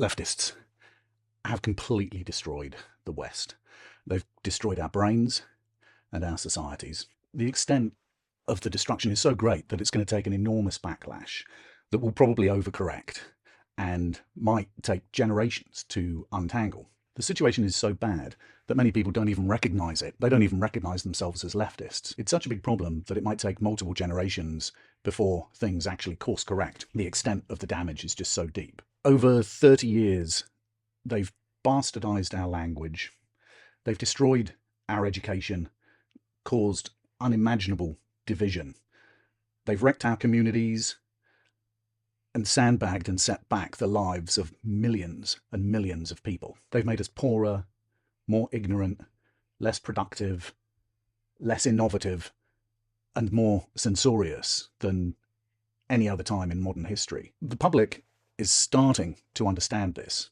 Leftists have completely destroyed the West. They've destroyed our brains and our societies. The extent of the destruction is so great that it's going to take an enormous backlash that will probably overcorrect and might take generations to untangle. The situation is so bad that many people don't even recognize it. They don't even recognize themselves as leftists. It's such a big problem that it might take multiple generations before things actually course correct. The extent of the damage is just so deep. Over 30 years, they've bastardized our language. They've destroyed our education, caused unimaginable division. They've wrecked our communities and sandbagged and set back the lives of millions and millions of people. They've made us poorer, more ignorant, less productive, less innovative, and more censorious than any other time in modern history. The public is starting to understand this.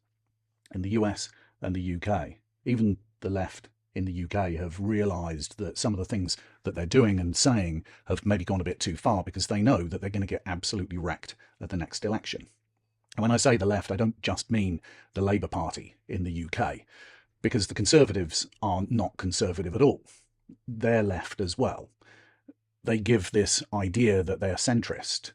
In the US and the UK, even the left in the UK have realised that some of the things that they're doing and saying have maybe gone a bit too far, because they know that they're going to get absolutely wrecked at the next election. And when I say the left, I don't just mean the Labour Party in the UK, because the Conservatives are not conservative at all. They're left as well. They give this idea that they're centrist,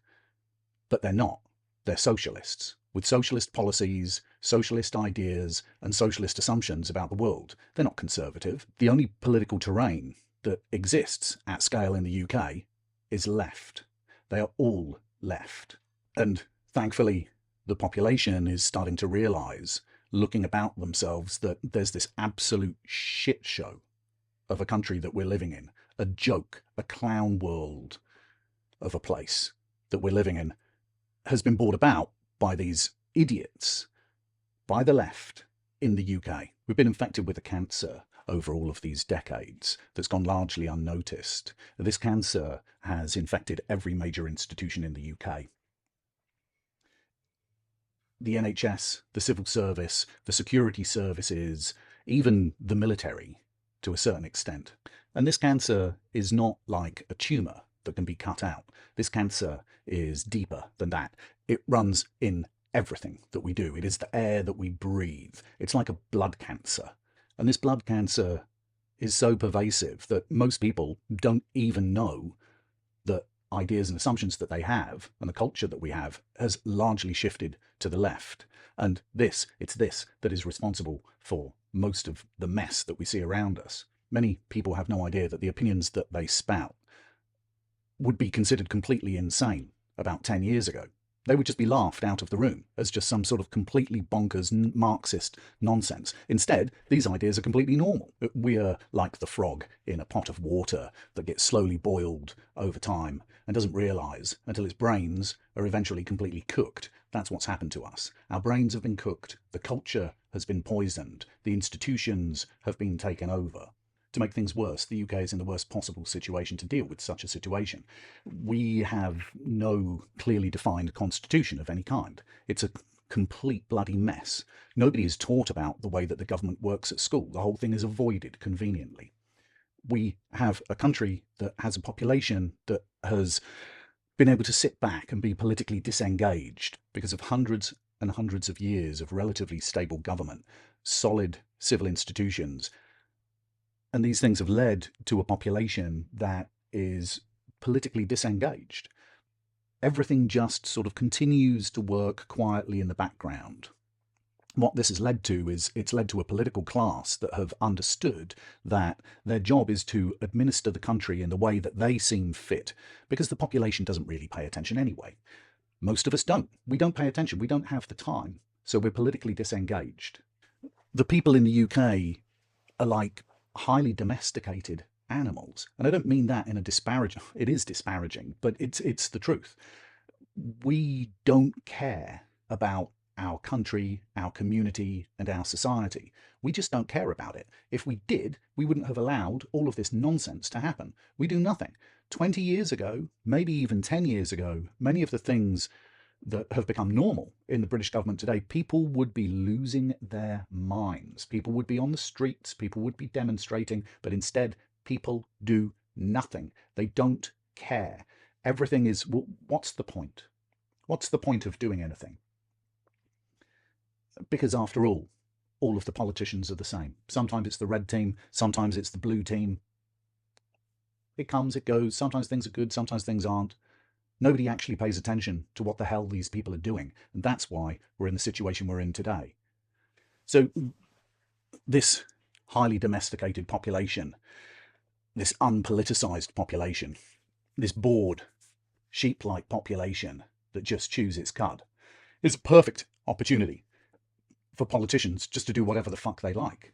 but they're not. They're socialists, with socialist policies, socialist ideas, and socialist assumptions about the world. They're not conservative. The only political terrain that exists at scale in the UK is left. They are all left. And thankfully, the population is starting to realise, looking about themselves, that there's this absolute shit show of a country that we're living in, a joke, a clown world of a place that we're living in, has been brought about by these idiots, by the left in the UK. We've been infected with a cancer over all of these decades that's gone largely unnoticed. This cancer has infected every major institution in the UK. The NHS, the civil service, the security services, even the military to a certain extent. And this cancer is not like a tumour that can be cut out. This cancer is deeper than that. It runs in everything that we do. It is the air that we breathe. It's like a blood cancer. And this blood cancer is so pervasive that most people don't even know that ideas and assumptions that they have and the culture that we have has largely shifted to the left. And it's this that is responsible for most of the mess that we see around us. Many people have no idea that the opinions that they spout would be considered completely insane about 10 years ago. They would just be laughed out of the room as just some sort of completely bonkers Marxist nonsense. Instead, these ideas are completely normal. We are like the frog in a pot of water that gets slowly boiled over time and doesn't realise until its brains are eventually completely cooked. That's what's happened to us. Our brains have been cooked, the culture has been poisoned, the institutions have been taken over. To make things worse, the UK is in the worst possible situation to deal with such a situation. We have no clearly defined constitution of any kind. It's a complete bloody mess. Nobody is taught about the way that the government works at school. The whole thing is avoided conveniently. We have a country that has a population that has been able to sit back and be politically disengaged because of hundreds and hundreds of years of relatively stable government, solid civil institutions. And these things have led to a population that is politically disengaged. Everything just sort of continues to work quietly in the background. What this has led to is it's led to a political class that have understood that their job is to administer the country in the way that they seem fit, because the population doesn't really pay attention anyway. Most of us don't. We don't pay attention. We don't have the time. So we're politically disengaged. The people in the UK are like highly domesticated animals. And I don't mean that in a disparaging, it is disparaging, but it's the truth. We don't care about our country, our community, and our society. We just don't care about it. If we did, we wouldn't have allowed all of this nonsense to happen. We do nothing. 20 years ago, maybe even 10 years ago, many of the things that have become normal in the British government today, people would be losing their minds. People would be on the streets, people would be demonstrating, but instead people do nothing. They don't care. Everything is, well, what's the point? What's the point of doing anything? Because after all of the politicians are the same. Sometimes it's the red team, sometimes it's the blue team. It comes, it goes, sometimes things are good, sometimes things aren't. Nobody actually pays attention to what the hell these people are doing, and that's why we're in the situation we're in today. So this highly domesticated population, this unpoliticized population, this bored, sheep-like population that just chews its cud, is a perfect opportunity for politicians just to do whatever the fuck they like.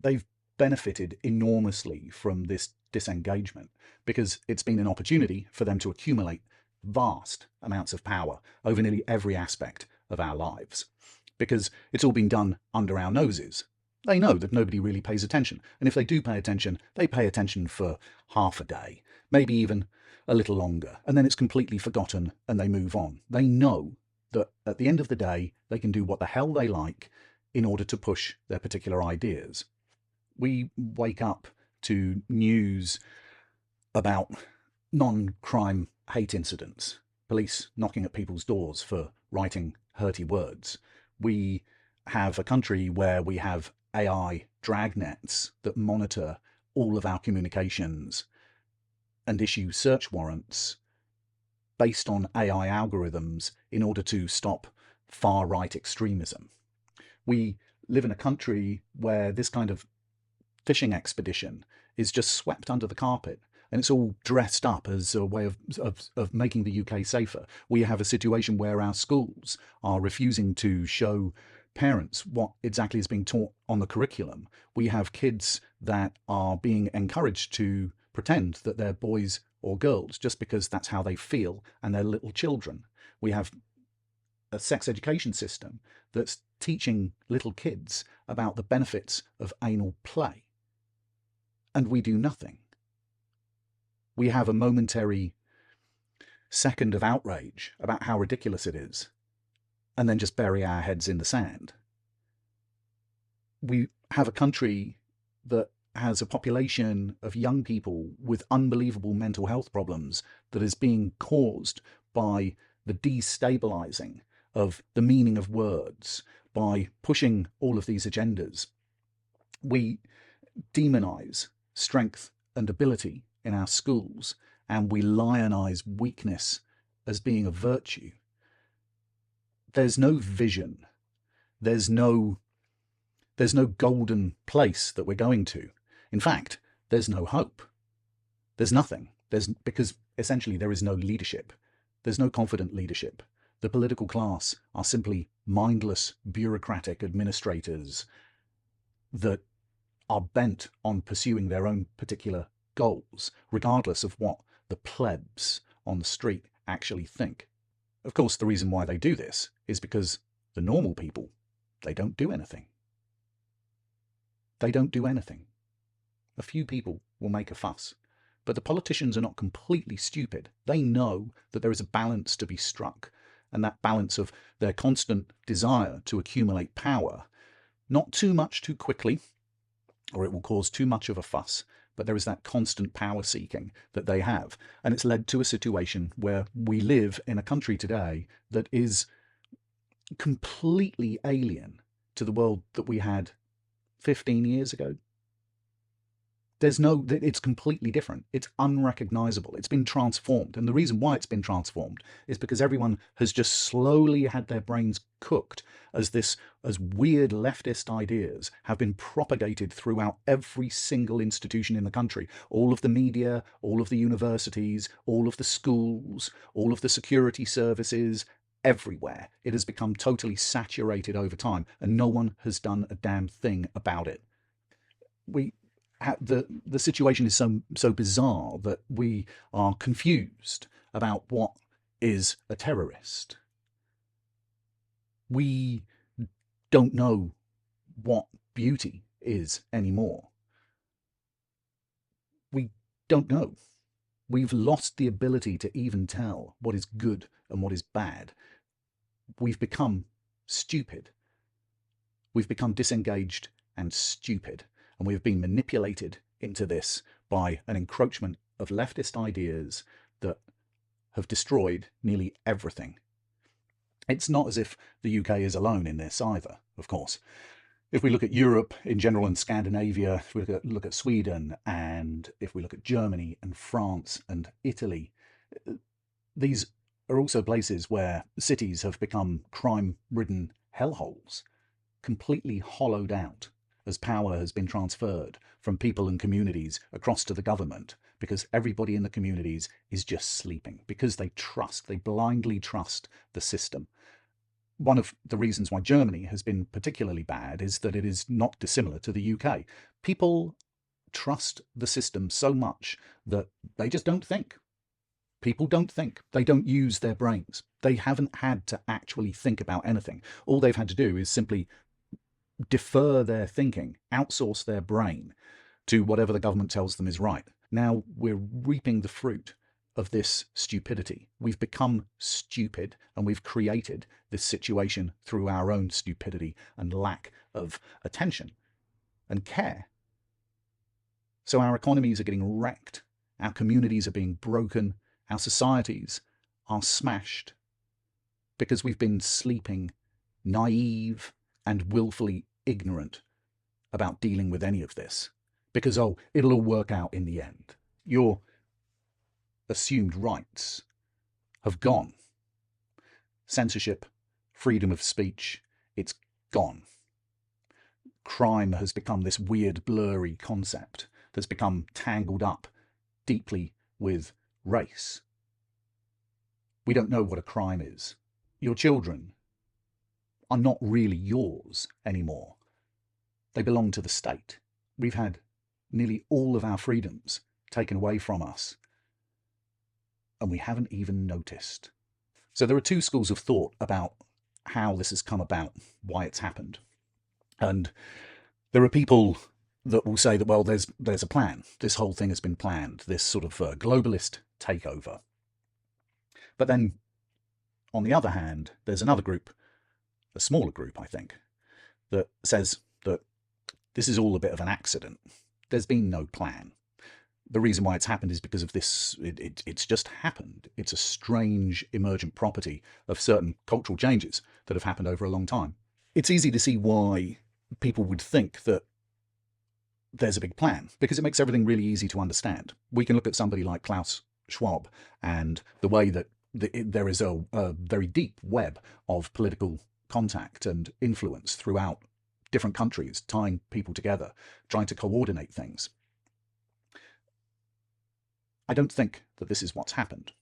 They've benefited enormously from this disengagement because it's been an opportunity for them to accumulate vast amounts of power over nearly every aspect of our lives, because it's all been done under our noses. They know that nobody really pays attention, and if they do pay attention, they pay attention for half a day, maybe even a little longer, and then it's completely forgotten and they move on. They know that at the end of the day, they can do what the hell they like in order to push their particular ideas. We wake up to news about non-crime hate incidents, police knocking at people's doors for writing hurty words. We have a country where we have AI dragnets that monitor all of our communications and issue search warrants based on AI algorithms in order to stop far-right extremism. We live in a country where this kind of fishing expedition is just swept under the carpet, and it's all dressed up as a way of making the UK safer. We have a situation where our schools are refusing to show parents what exactly is being taught on the curriculum. We have kids that are being encouraged to pretend that they're boys or girls just because that's how they feel and they're little children. We have a sex education system that's teaching little kids about the benefits of anal play. And we do nothing. We have a momentary second of outrage about how ridiculous it is, and then just bury our heads in the sand. We have a country that has a population of young people with unbelievable mental health problems that is being caused by the destabilizing of the meaning of words, by pushing all of these agendas. We demonize strength and ability in our schools, and we lionize weakness as being a virtue. There's no vision. There's no golden place that we're going to. In fact, there's no hope. There's nothing. Because essentially there is no leadership. There's no confident leadership. The political class are simply mindless bureaucratic administrators that are bent on pursuing their own particular goals, regardless of what the plebs on the street actually think. Of course, the reason why they do this is because the normal people, they don't do anything. They don't do anything. A few people will make a fuss, but the politicians are not completely stupid. They know that there is a balance to be struck, and that balance of their constant desire to accumulate power, not too much too quickly, or it will cause too much of a fuss, but there is that constant power seeking that they have. And it's led to a situation where we live in a country today that is completely alien to the world that we had 15 years ago. It's completely different. It's unrecognizable. It's been transformed. And the reason why it's been transformed is because everyone has just slowly had their brains cooked as weird leftist ideas have been propagated throughout every single institution in the country. All of the media, all of the universities, all of the schools, all of the security services, everywhere. It has become totally saturated over time, and no one has done a damn thing about it. The situation is so bizarre that we are confused about what is a terrorist. We don't know what beauty is anymore. We don't know. We've lost the ability to even tell what is good and what is bad. We've become stupid. We've become disengaged and stupid. And we have been manipulated into this by an encroachment of leftist ideas that have destroyed nearly everything. It's not as if the UK is alone in this either, of course. If we look at Europe in general and Scandinavia, if we look at Sweden, and if we look at Germany and France and Italy, these are also places where cities have become crime-ridden hellholes, completely hollowed out as power has been transferred from people and communities across to the government, because everybody in the communities is just sleeping, because they blindly trust the system. One of the reasons why Germany has been particularly bad is that it is not dissimilar to the UK. People trust the system so much that they just don't think. People don't think. They don't use their brains. They haven't had to actually think about anything. All they've had to do is simply defer their thinking, outsource their brain to whatever the government tells them is right. Now we're reaping the fruit of this stupidity. We've become stupid, and we've created this situation through our own stupidity and lack of attention and care. So our economies are getting wrecked, our communities are being broken, our societies are smashed because we've been sleeping, naive and willfully ignorant about dealing with any of this. Because, oh, it'll all work out in the end. Your assumed rights have gone. Censorship, freedom of speech, it's gone. Crime has become this weird, blurry concept that's become tangled up deeply with race. We don't know what a crime is. Your children are not really yours anymore. They belong to the state. We've had nearly all of our freedoms taken away from us, and we haven't even noticed. So there are two schools of thought about how this has come about, why it's happened. And there are people that will say that, well, there's a plan. This whole thing has been planned, this sort of globalist takeover. But then, on the other hand, there's another group, a smaller group, I think, that says that this is all a bit of an accident. There's been no plan. The reason why it's happened is because of this, it's just happened. It's a strange emergent property of certain cultural changes that have happened over a long time. It's easy to see why people would think that there's a big plan, because it makes everything really easy to understand. We can look at somebody like Klaus Schwab and the way that there is a very deep web of political contact and influence throughout different countries, tying people together, trying to coordinate things. I don't think that this is what's happened.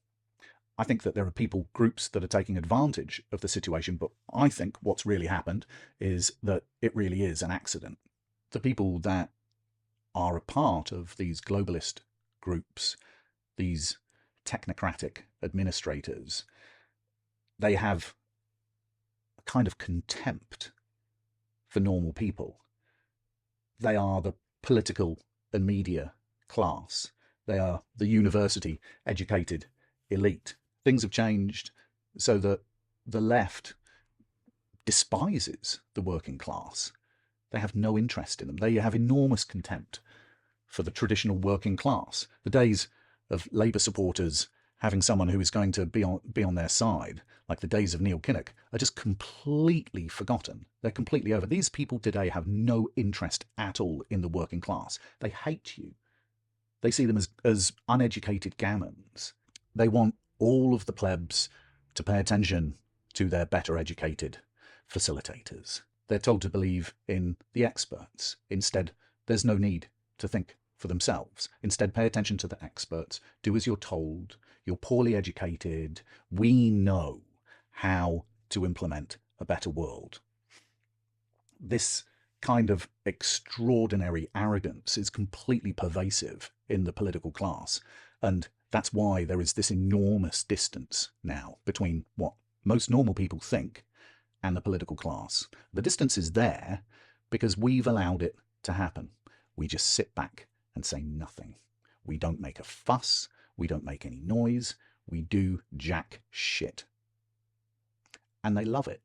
I think that there are groups that are taking advantage of the situation, but I think what's really happened is that it really is an accident. The people that are a part of these globalist groups, these technocratic administrators, they have a kind of contempt for normal people. They are the political and media class. They are the university-educated elite. Things have changed so that the left despises the working class. They have no interest in them. They have enormous contempt for the traditional working class. The days of Labour supporters having someone who is going to be on their side, like the days of Neil Kinnock, are just completely forgotten. They're completely over. These people today have no interest at all in the working class. They hate you. They see them as uneducated gammons. They want all of the plebs to pay attention to their better educated facilitators. They're told to believe in the experts. Instead, there's no need to think for themselves. Instead, pay attention to the experts. Do as you're told. You're poorly educated. We know how to implement a better world. This kind of extraordinary arrogance is completely pervasive in the political class, and that's why there is this enormous distance now between what most normal people think and the political class. The distance is there because we've allowed it to happen. We just sit back and say nothing. We don't make a fuss. We don't make any noise. We do jack shit. And they love it.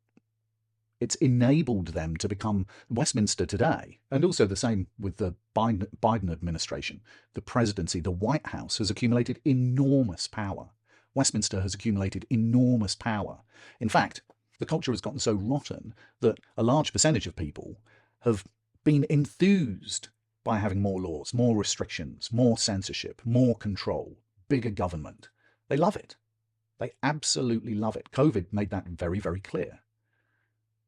It's enabled them to become Westminster today, and also the same with the Biden administration. The presidency, the White House has accumulated enormous power. Westminster has accumulated enormous power. In fact, The culture has gotten so rotten that a large percentage of people have been enthused by having more laws, more restrictions, more censorship, more control, bigger government. They love it. They absolutely love it. COVID made that very, very clear.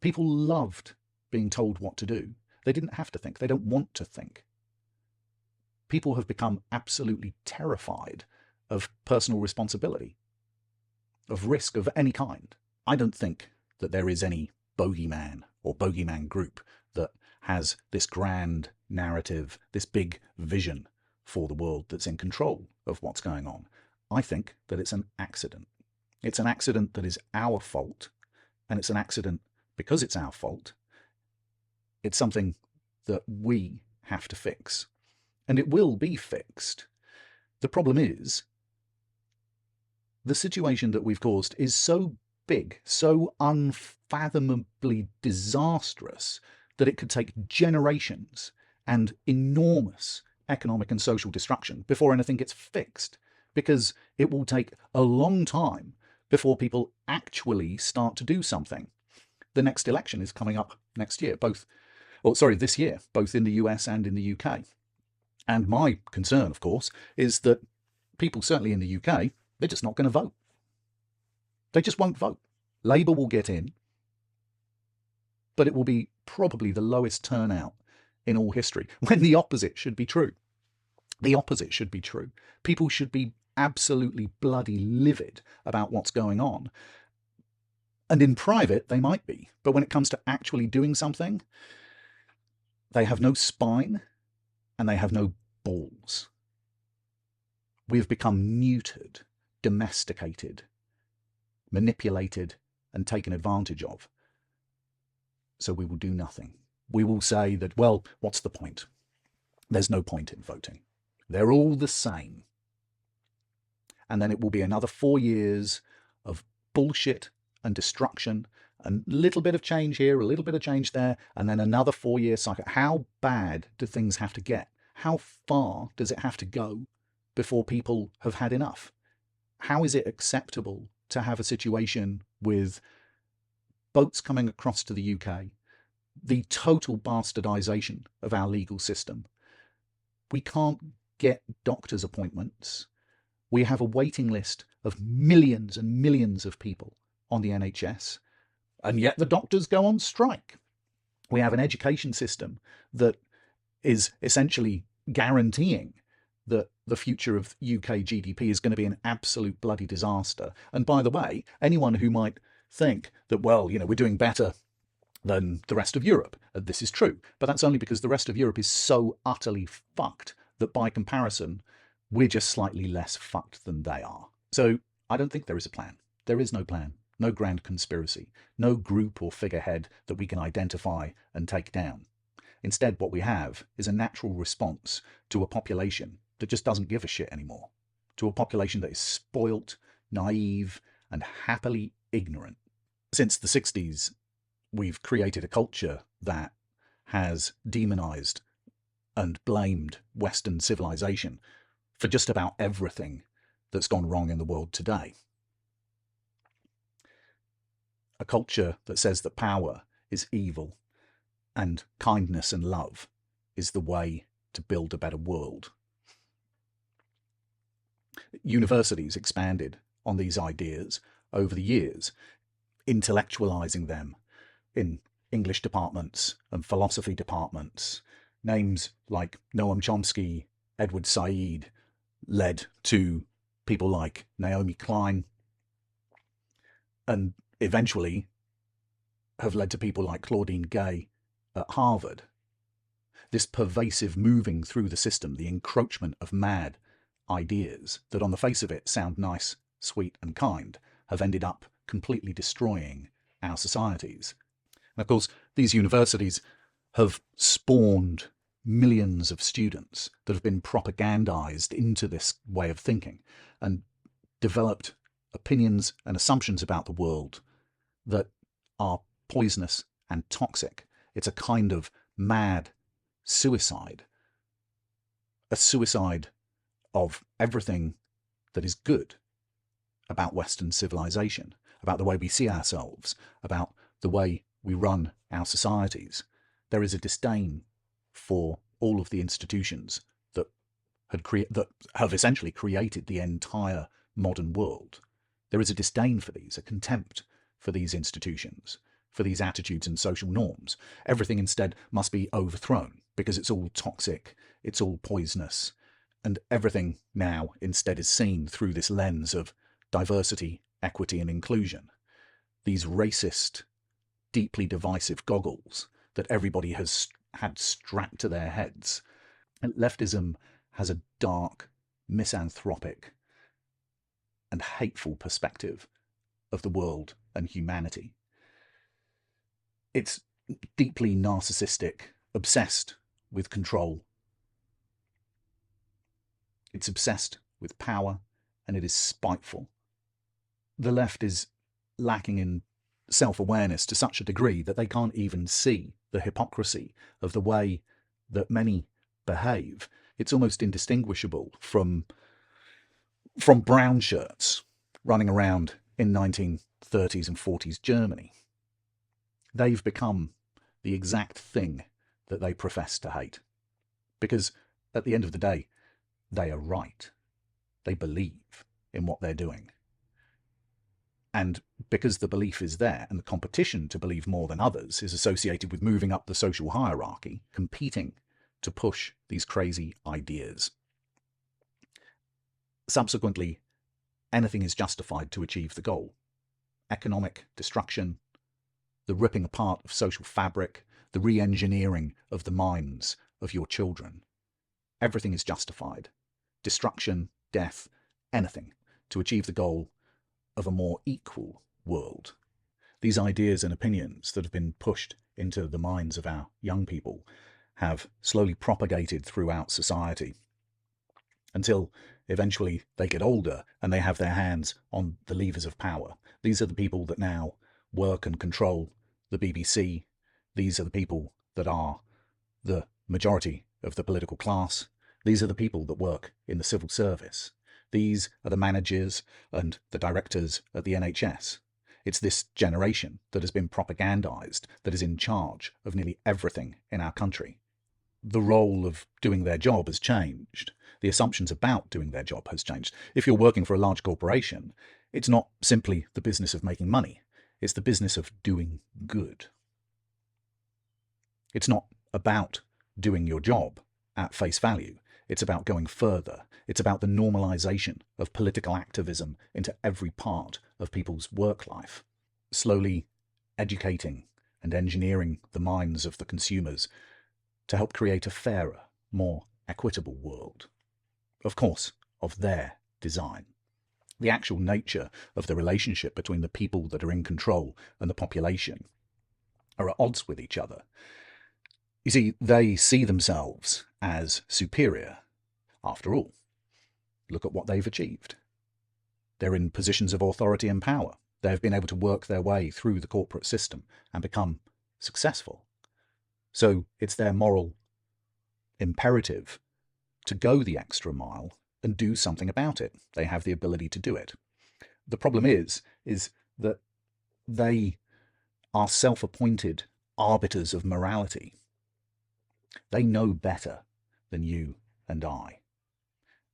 People loved being told what to do. They didn't have to think. They don't want to think. People have become absolutely terrified of personal responsibility, of risk of any kind. I don't think that there is any bogeyman or bogeyman group that has this grand narrative, this big vision for the world that's in control of what's going on. I think that it's an accident. It's an accident that is our fault, and it's an accident because it's our fault. It's something that we have to fix, and it will be fixed. The problem is, the situation that we've caused is so big, so unfathomably disastrous, that it could take generations and enormous economic and social destruction before anything gets fixed, because it will take a long time before people actually start to do something. The next election is coming up next year, this year, both in the US and in the UK. And my concern, of course, is that people, certainly in the UK, they're just not going to vote. They just won't vote. Labour will get in, but it will be probably the lowest turnout in all history, when the opposite should be true. The opposite should be true. People should be absolutely bloody livid about what's going on. And in private, they might be. But when it comes to actually doing something, they have no spine and they have no balls. We have become neutered, domesticated, manipulated, and taken advantage of. So we will do nothing. We will say that, well, what's the point? There's no point in voting. They're all the same. And then it will be another 4 years of bullshit and destruction, and a little bit of change here, a little bit of change there, and then another 4-year cycle. How bad do things have to get? How far does it have to go before people have had enough? How is it acceptable to have a situation with boats coming across to the UK, the total bastardization of our legal system? We can't get doctor's appointments. We have a waiting list of millions and millions of people on the NHS, and yet the doctors go on strike. We have an education system that is essentially guaranteeing that the future of UK GDP is going to be an absolute bloody disaster. And by the way, anyone who might think that, well, we're doing better than the rest of Europe, this is true, but that's only because the rest of Europe is so utterly fucked that by comparison, we're just slightly less fucked than they are. So I don't think there is a plan. There is no plan, no grand conspiracy, no group or figurehead that we can identify and take down. Instead, what we have is a natural response to a population that just doesn't give a shit anymore, to a population that is spoilt, naive, and happily ignorant. Since the 60s, we've created a culture that has demonized and blamed Western civilization for just about everything that's gone wrong in the world today. A culture that says that power is evil and kindness and love is the way to build a better world. Universities expanded on these ideas over the years, intellectualizing them in English departments and philosophy departments. Names like Noam Chomsky, Edward Said led to people like Naomi Klein, and eventually have led to people like Claudine Gay at Harvard. This pervasive moving through the system, the encroachment of mad ideas that on the face of it sound nice, sweet and kind, have ended up completely destroying our societies. And of course, these universities have spawned millions of students that have been propagandized into this way of thinking and developed opinions and assumptions about the world that are poisonous and toxic. It's a kind of mad suicide, a suicide of everything that is good about Western civilization, about the way we see ourselves, about the way we run our societies. There is a disdain for all of the institutions that have essentially created the entire modern world. There is a disdain for these, a contempt for these institutions, for these attitudes and social norms. Everything instead must be overthrown because it's all toxic, it's all poisonous, and everything now instead is seen through this lens of diversity, equity, and inclusion. These racist, deeply divisive goggles that everybody has had strapped to their heads. And leftism has a dark, misanthropic, and hateful perspective of the world and humanity. It's deeply narcissistic, obsessed with control. It's obsessed with power, and it is spiteful. The left is lacking in self-awareness to such a degree that they can't even see the hypocrisy of the way that many behave. It's almost indistinguishable from brown shirts running around in 1930s and 40s Germany. They've become the exact thing that they profess to hate. Because at the end of the day, they are right. They believe in what they're doing. And because the belief is there, and the competition to believe more than others is associated with moving up the social hierarchy, competing to push these crazy ideas. Subsequently, anything is justified to achieve the goal. Economic destruction, the ripping apart of social fabric, the re-engineering of the minds of your children. Everything is justified. Destruction, death, anything to achieve the goal of a more equal world. These ideas and opinions that have been pushed into the minds of our young people have slowly propagated throughout society until eventually they get older and they have their hands on the levers of power. These are the people that now work and control the BBC. These are the people that are the majority of the political class. These are the people that work in the civil service. These are the managers and the directors at the NHS. It's this generation that has been propagandized that is in charge of nearly everything in our country. The role of doing their job has changed. The assumptions about doing their job has changed. If you're working for a large corporation, it's not simply the business of making money. It's the business of doing good. It's not about doing your job at face value. It's about going further. It's about the normalization of political activism into every part of people's work life, slowly educating and engineering the minds of the consumers to help create a fairer, more equitable world. Of course, of their design. The actual nature of the relationship between the people that are in control and the population are at odds with each other. You see, they see themselves as superior. After all, look at what they've achieved. They're in positions of authority and power. They've been able to work their way through the corporate system and become successful. So it's their moral imperative to go the extra mile and do something about it. They have the ability to do it. The problem is that they are self-appointed arbiters of morality. They know better than you and I.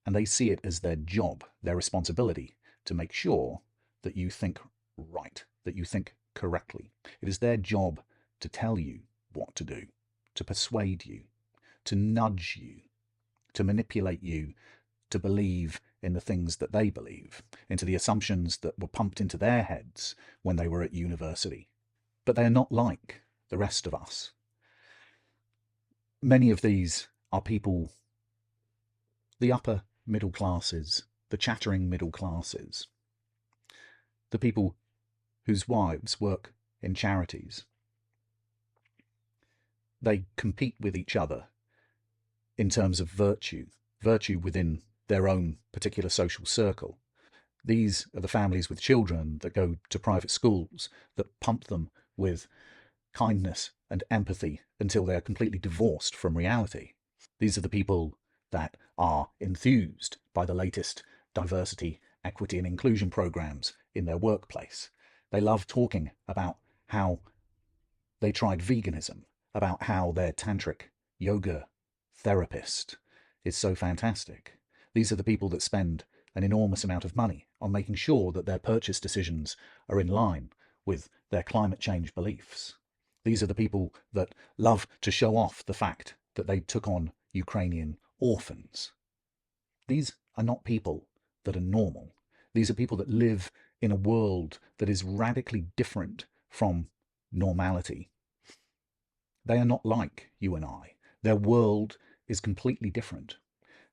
And they see it as their job, their responsibility, to make sure that you think right, that you think correctly. It is their job to tell you what to do, to persuade you, to nudge you, to manipulate you, to believe in the things that they believe, into the assumptions that were pumped into their heads when they were at university. But they're not like the rest of us. Many of these are people, the upper middle classes, the chattering middle classes, the people whose wives work in charities. They compete with each other in terms of virtue within their own particular social circle. These are the families with children that go to private schools that pump them with kindness and empathy until they are completely divorced from reality. These are the people that are enthused by the latest diversity, equity and inclusion programs in their workplace. They love talking about how they tried veganism, about how their tantric yoga therapist is so fantastic. These are the people that spend an enormous amount of money on making sure that their purchase decisions are in line with their climate change beliefs. These are the people that love to show off the fact that they took on Ukrainian orphans. These are not people that are normal. These are people that live in a world that is radically different from normality. They are not like you and I. Their world is completely different.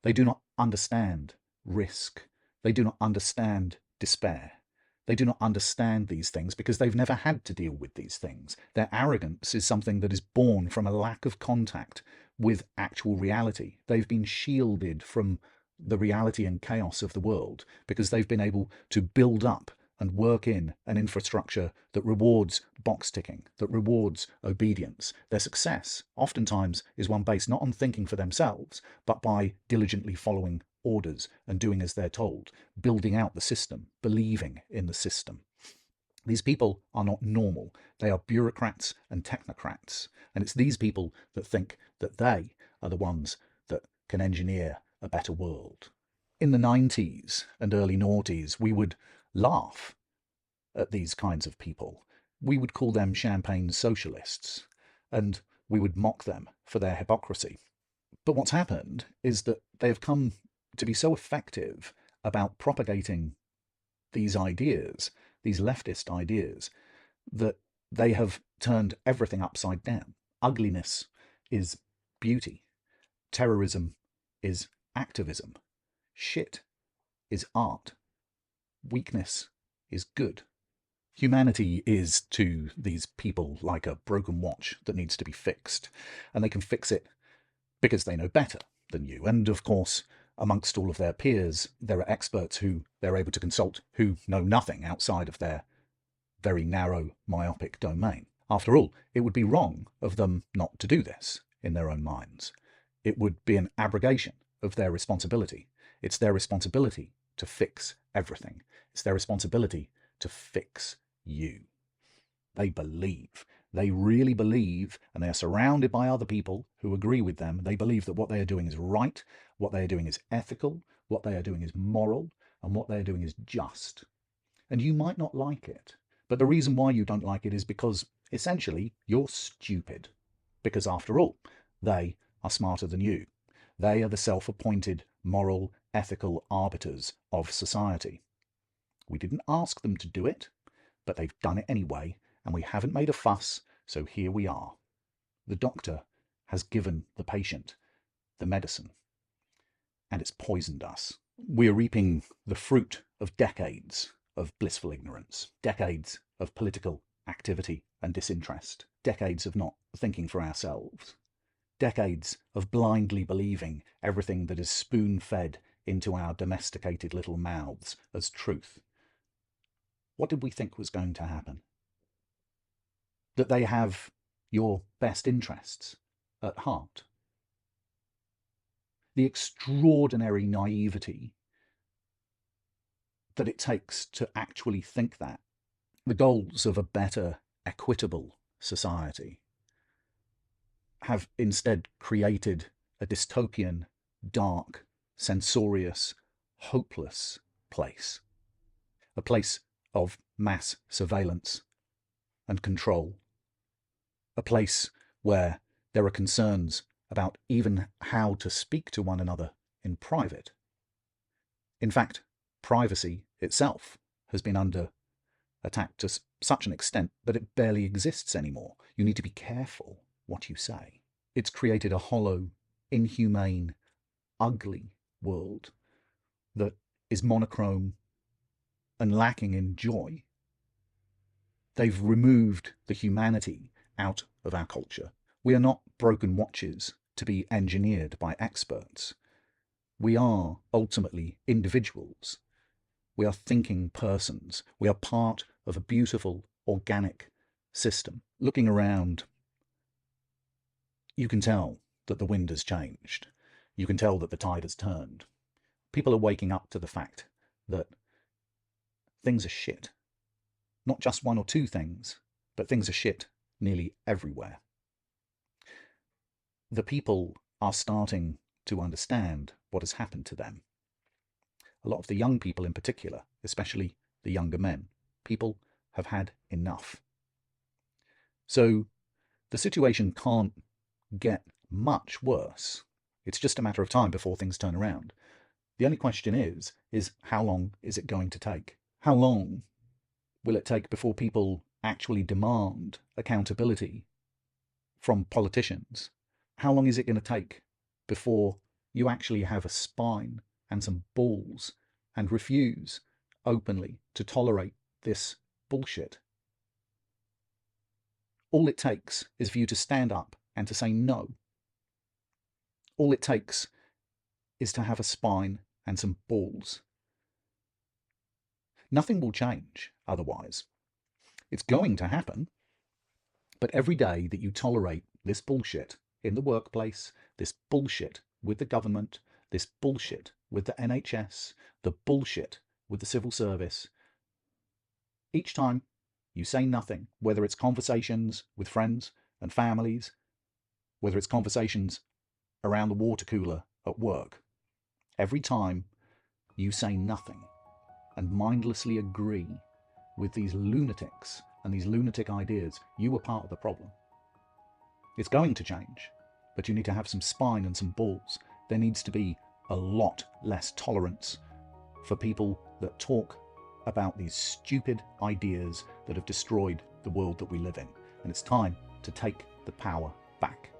They do not understand risk. They do not understand despair. They do not understand these things because they've never had to deal with these things. Their arrogance is something that is born from a lack of contact with actual reality. They've been shielded from the reality and chaos of the world because they've been able to build up and work in an infrastructure that rewards box ticking, that rewards obedience. Their success oftentimes is one based not on thinking for themselves, but by diligently following orders and doing as they're told, building out the system, believing in the system. These people are not normal. They are bureaucrats and technocrats. And it's these people that think that they are the ones that can engineer a better world. In the 90s and early noughties, we would laugh at these kinds of people. We would call them champagne socialists, and we would mock them for their hypocrisy. But what's happened is that they have come to be so effective about propagating these ideas, these leftist ideas, that they have turned everything upside down. Ugliness is beauty. Terrorism is activism. Shit is art. Weakness is good. Humanity is to these people like a broken watch that needs to be fixed, and they can fix it because they know better than you. And of course, amongst all of their peers, there are experts who they're able to consult who know nothing outside of their very narrow, myopic domain. After all, it would be wrong of them not to do this in their own minds. It would be an abrogation of their responsibility. It's their responsibility to fix everything. It's their responsibility to fix you. They believe. They really believe, and they are surrounded by other people who agree with them. They believe that what they are doing is right, what they are doing is ethical, what they are doing is moral, and what they are doing is just. And you might not like it, but the reason why you don't like it is because, essentially, you're stupid. Because after all, they are smarter than you. They are the self-appointed moral, ethical arbiters of society. We didn't ask them to do it, but they've done it anyway, and we haven't made a fuss, so here we are. The doctor has given the patient the medicine, and it's poisoned us. We are reaping the fruit of decades of blissful ignorance, decades of political activity and disinterest, decades of not thinking for ourselves, decades of blindly believing everything that is spoon-fed into our domesticated little mouths as truth. What did we think was going to happen? That they have your best interests at heart. The extraordinary naivety that it takes to actually think that. The goals of a better, equitable society have instead created a dystopian, dark, censorious, hopeless place. A place of mass surveillance and control. A place where there are concerns about even how to speak to one another in private. In fact, privacy itself has been under attack to such an extent that it barely exists anymore. You need to be careful what you say. It's created a hollow, inhumane, ugly world that is monochrome and lacking in joy. They've removed the humanity out of our culture. We are not broken watches to be engineered by experts. We are ultimately individuals. We are thinking persons. We are part of a beautiful, organic system. Looking around, you can tell that the wind has changed. You can tell that the tide has turned. People are waking up to the fact that things are shit. not just one or two things, but things are shit nearly everywhere. The people are starting to understand what has happened to them. A lot of the young people in particular, especially the younger men, people have had enough. So the situation can't get much worse. It's just a matter of time before things turn around. The only question is how long is it going to take? How long will it take before people actually demand accountability from politicians? How long is it going to take before you actually have a spine and some balls and refuse openly to tolerate this bullshit? All it takes is for you to stand up and to say no. All it takes is to have a spine and some balls. Nothing will change otherwise. It's going to happen, but every day that you tolerate this bullshit in the workplace, this bullshit with the government, this bullshit with the NHS, the bullshit with the civil service, each time you say nothing, whether it's conversations with friends and families, whether it's conversations around the water cooler at work, every time you say nothing and mindlessly agree with these lunatics and these lunatic ideas, you are part of the problem. It's going to change, but you need to have some spine and some balls. There needs to be a lot less tolerance for people that talk about these stupid ideas that have destroyed the world that we live in. And it's time to take the power back.